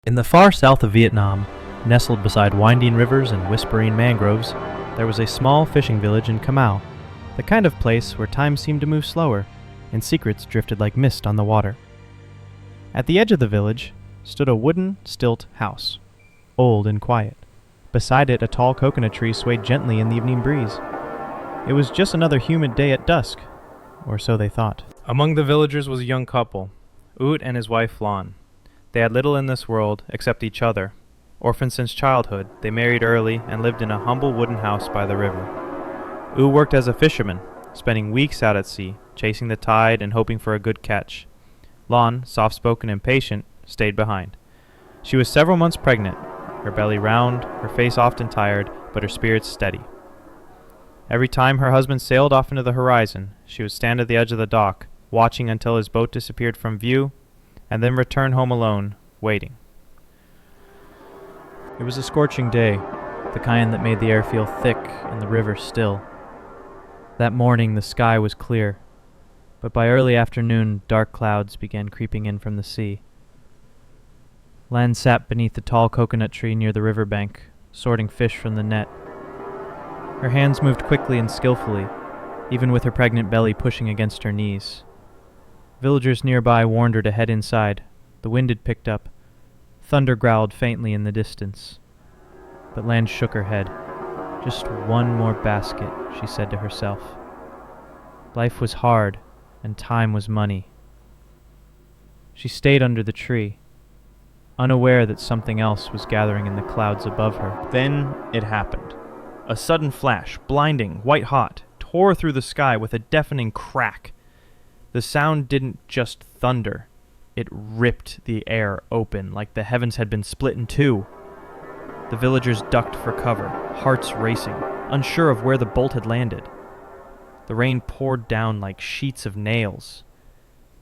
In the far south of Vietnam, nestled beside winding rivers and whispering mangroves, there was a small fishing village in Kamau, the kind of place where time seemed to move slower and secrets drifted like mist on the water. At the edge of the village stood a wooden, stilt house, old and quiet. Beside it, a tall coconut tree swayed gently in the evening breeze. It was just another humid day at dusk, or so they thought. Among the villagers was a young couple, Út and his wife Lành. They had little in this world except each other. Orphaned since childhood, they married early and lived in a humble wooden house by the river. Út worked as a fisherman, spending weeks out at sea, chasing the tide and hoping for a good catch. Lành, soft-spoken and patient, stayed behind. She was several months pregnant, her belly round, her face often tired, but her spirits steady. Every time her husband sailed off into the horizon, she would stand at the edge of the dock, watching until his boat disappeared from view, and then return home alone, waiting. It was a scorching day, the kind that made the air feel thick and the river still. That morning the sky was clear, but by early afternoon dark clouds began creeping in from the sea. Lành sat beneath the tall coconut tree near the riverbank, sorting fish from the net. Her hands moved quickly and skillfully, even with her pregnant belly pushing against her knees. Villagers nearby warned her to head inside. The wind had picked up. Thunder growled faintly in the distance. But Lành shook her head. Just one more basket, she said to herself. Life was hard, and time was money. She stayed under the tree, unaware that something else was gathering in the clouds above her. Then it happened. A sudden flash, blinding, white-hot, tore through the sky with a deafening crack. The sound didn't just thunder. It ripped the air open like the heavens had been split in two. The villagers ducked for cover, hearts racing, unsure of where the bolt had landed. The rain poured down like sheets of nails.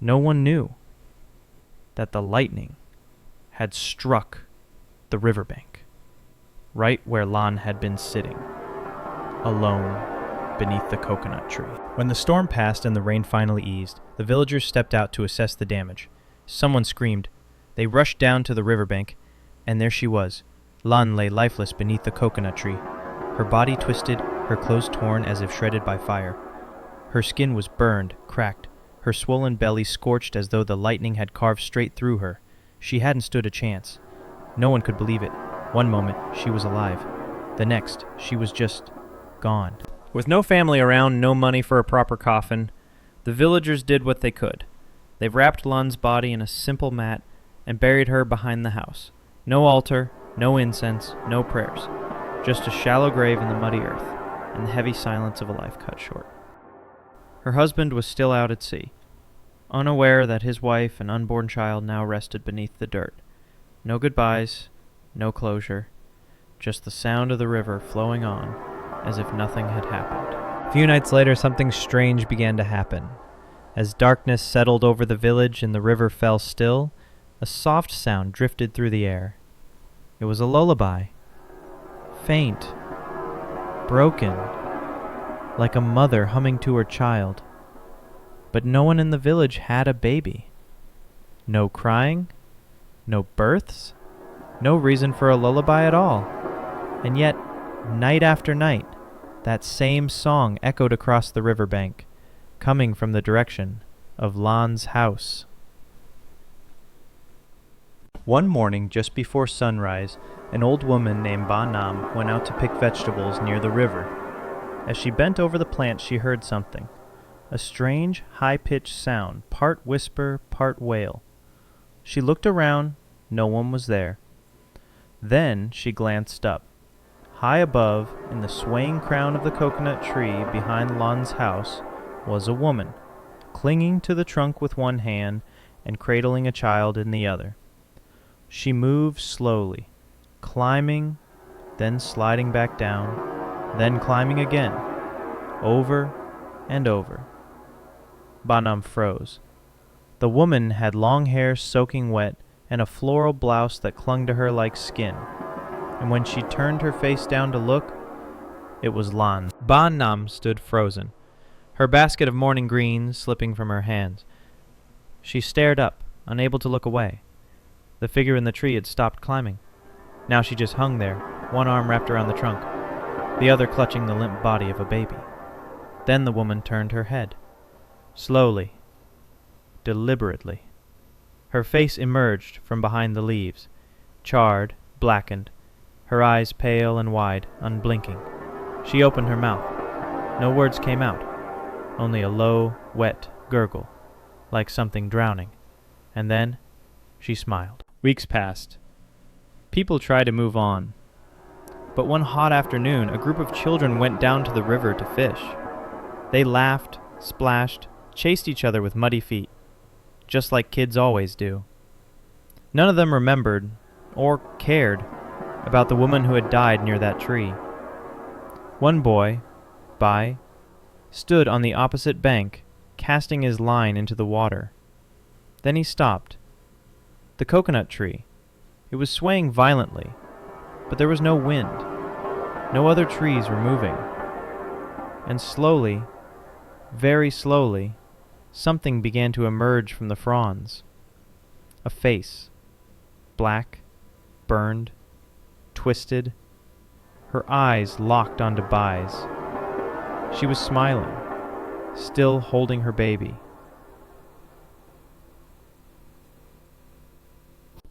No one knew that the lightning had struck the riverbank, right where Lành had been sitting, alone beneath the coconut tree. When the storm passed and the rain finally eased, the villagers stepped out to assess the damage. Someone screamed. They rushed down to the riverbank, and there she was. Lành lay lifeless beneath the coconut tree, her body twisted, her clothes torn as if shredded by fire. Her skin was burned, cracked, her swollen belly scorched as though the lightning had carved straight through her. She hadn't stood a chance. No one could believe it. One moment, she was alive. The next, she was just gone. With no family around, no money for a proper coffin, the villagers did what they could. They wrapped Lành body in a simple mat and buried her behind the house. No altar, no incense, no prayers. Just a shallow grave in the muddy earth, and the heavy silence of a life cut short. Her husband was still out at sea, unaware that his wife and unborn child now rested beneath the dirt. No goodbyes, no closure, just the sound of the river flowing on, as if nothing had happened. A few nights later, something strange began to happen. As darkness settled over the village and the river fell still, a soft sound drifted through the air. It was a lullaby. Faint, broken, like a mother humming to her child. But no one in the village had a baby. No crying, no births, no reason for a lullaby at all. And yet, night after night, that same song echoed across the riverbank, coming from the direction of Lành house. One morning, just before sunrise, an old woman named Ba Nam went out to pick vegetables near the river. As she bent over the plant, she heard something. A strange, high-pitched sound, part whisper, part wail. She looked around. No one was there. Then she glanced up. High above, in the swaying crown of the coconut tree behind Lành house, was a woman, clinging to the trunk with one hand and cradling a child in the other. She moved slowly, climbing, then sliding back down, then climbing again, over and over. Ba Nam froze. The woman had long hair soaking wet and a floral blouse that clung to her like skin. And when she turned her face down to look, it was Lành. Ba Nam stood frozen, her basket of morning greens slipping from her hands. She stared up, unable to look away. The figure in the tree had stopped climbing. Now she just hung there, one arm wrapped around the trunk, the other clutching the limp body of a baby. Then the woman turned her head. Slowly, deliberately. Her face emerged from behind the leaves, charred, blackened, her eyes pale and wide, unblinking. She opened her mouth. No words came out, only a low, wet gurgle, like something drowning. And then she smiled. Weeks passed. People tried to move on. But one hot afternoon, a group of children went down to the river to fish. They laughed, splashed, chased each other with muddy feet, just like kids always do. None of them remembered, or cared, about the woman who had died near that tree. One boy, Bai, stood on the opposite bank, casting his line into the water. Then he stopped. The coconut tree. It was swaying violently, but there was no wind. No other trees were moving. And slowly, very slowly, something began to emerge from the fronds. A face. Black, burned, twisted. Her eyes locked onto Bai's. She was smiling, still holding her baby.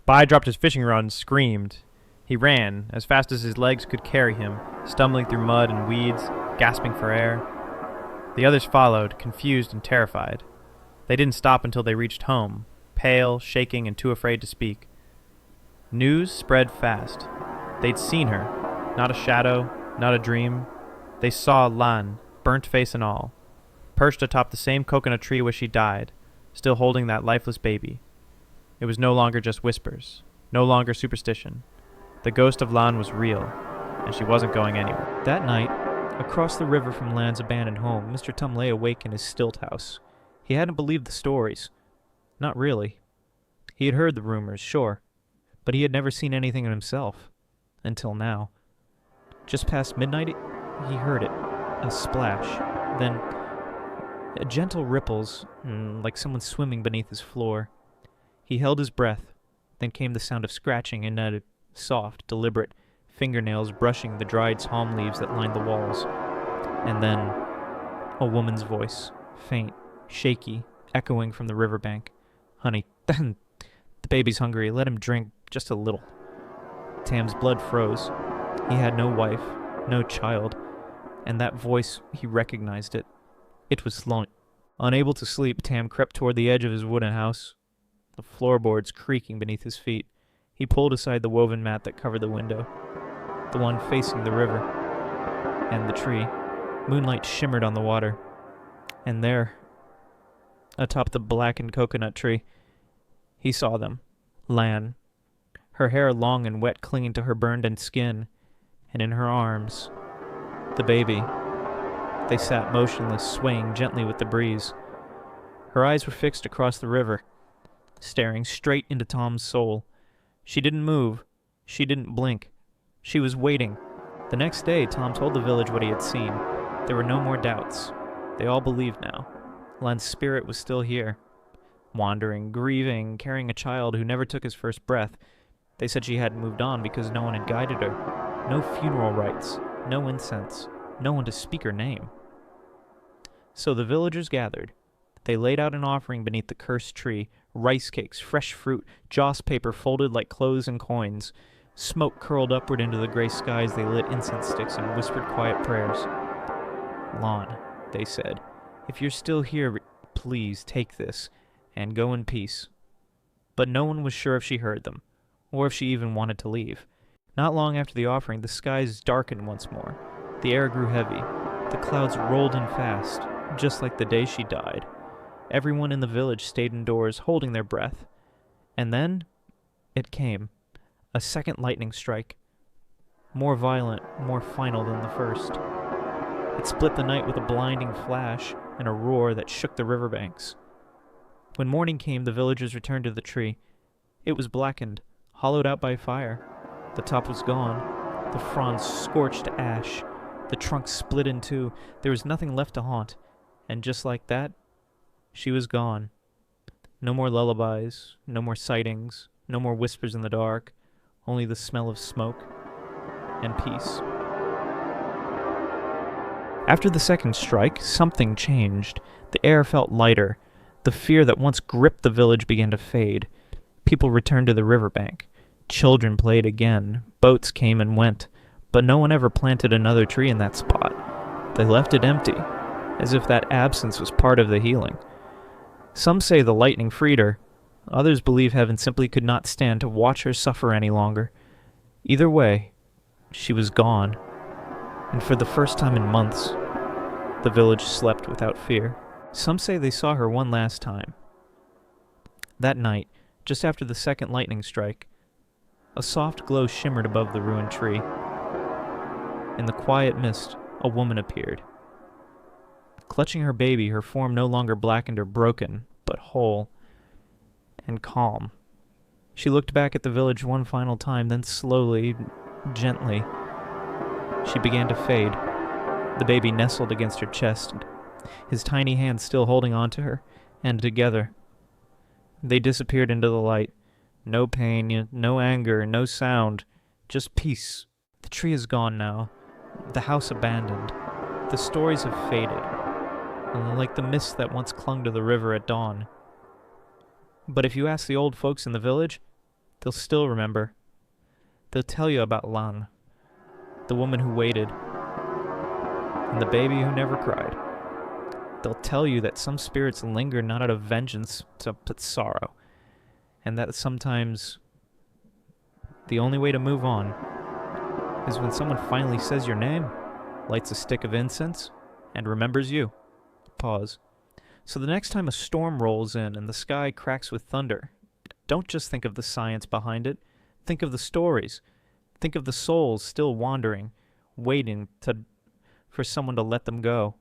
Bai dropped his fishing rod and screamed. He ran, as fast as his legs could carry him, stumbling through mud and weeds, gasping for air. The others followed, confused and terrified. They didn't stop until they reached home, pale, shaking, and too afraid to speak. News spread fast. They'd seen her. Not a shadow, not a dream. They saw Lan, burnt face and all, perched atop the same coconut tree where she died, still holding that lifeless baby. It was no longer just whispers, no longer superstition. The ghost of Lan was real, and she wasn't going anywhere. That night, across the river from Lan's abandoned home, Mr. Tum lay awake in his stilt house. He hadn't believed the stories. Not really. He had heard the rumors, sure, but he had never seen anything himself. Until now. Just past midnight, he heard it. A splash. Then, gentle ripples, like someone swimming beneath his floor. He held his breath. Then came the sound of scratching and a soft, deliberate fingernails brushing the dried palm leaves that lined the walls. And then, a woman's voice, faint, shaky, echoing from the riverbank. "Honey, the baby's hungry. Let him drink just a little." Tam's blood froze. He had no wife, no child, and that voice, he recognized it. It was Lon. Unable to sleep, Tam crept toward the edge of his wooden house, the floorboards creaking beneath his feet. He pulled aside the woven mat that covered the window, the one facing the river, and the tree. Moonlight shimmered on the water. And there, atop the blackened coconut tree, he saw them. Lan, her hair long and wet clinging to her burned-in skin, and in her arms, the baby. They sat motionless, swaying gently with the breeze. Her eyes were fixed across the river, staring straight into Tom's soul. She didn't move. She didn't blink. She was waiting. The next day, Tom told the village what he had seen. There were no more doubts. They all believed now. Lan's spirit was still here, wandering, grieving, carrying a child who never took his first breath. They said she hadn't moved on because no one had guided her. No funeral rites, no incense, no one to speak her name. So the villagers gathered. They laid out an offering beneath the cursed tree, rice cakes, fresh fruit, joss paper folded like clothes and coins. Smoke curled upward into the gray skies. They lit incense sticks and whispered quiet prayers. "Lon," they said, "if you're still here, please take this and go in peace." But no one was sure if she heard them, or if she even wanted to leave. Not long after the offering, the skies darkened once more. The air grew heavy. The clouds rolled in fast, just like the day she died. Everyone in the village stayed indoors, holding their breath. And then, it came. A second lightning strike. More violent, more final than the first. It split the night with a blinding flash and a roar that shook the riverbanks. When morning came, the villagers returned to the tree. It was blackened, hollowed out by fire. The top was gone. The fronds scorched to ash. The trunk split in two. There was nothing left to haunt. And just like that, she was gone. No more lullabies, no more sightings, No more whispers in the dark, only the smell of smoke and peace. After the second strike, something changed. The air felt lighter. The fear that once gripped the village began to fade. People returned to the riverbank. Children played again. Boats came and went. But no one ever planted another tree in that spot. They left it empty, as if that absence was part of the healing. Some say the lightning freed her. Others believe heaven simply could not stand to watch her suffer any longer. Either way, she was gone. And for the first time in months, the village slept without fear. Some say they saw her one last time. That night, just after the second lightning strike, a soft glow shimmered above the ruined tree. In the quiet mist, a woman appeared. Clutching her baby, her form no longer blackened or broken, but whole and calm. She looked back at the village one final time, then slowly, gently, she began to fade. The baby nestled against her chest, his tiny hands still holding onto her, and together, they disappeared into the light. No pain, no anger, no sound, just peace. The tree is gone now, the house abandoned. The stories have faded, like the mist that once clung to the river at dawn. But if you ask the old folks in the village, they'll still remember. They'll tell you about Lan, the woman who waited, and the baby who never cried. They'll tell you that some spirits linger not out of vengeance, but sorrow, and that sometimes the only way to move on is when someone finally says your name, lights a stick of incense, and remembers you. Pause. So the next time a storm rolls in and the sky cracks with thunder, don't just think of the science behind it. Think of the stories. Think of the souls still wandering, waiting for someone to let them go.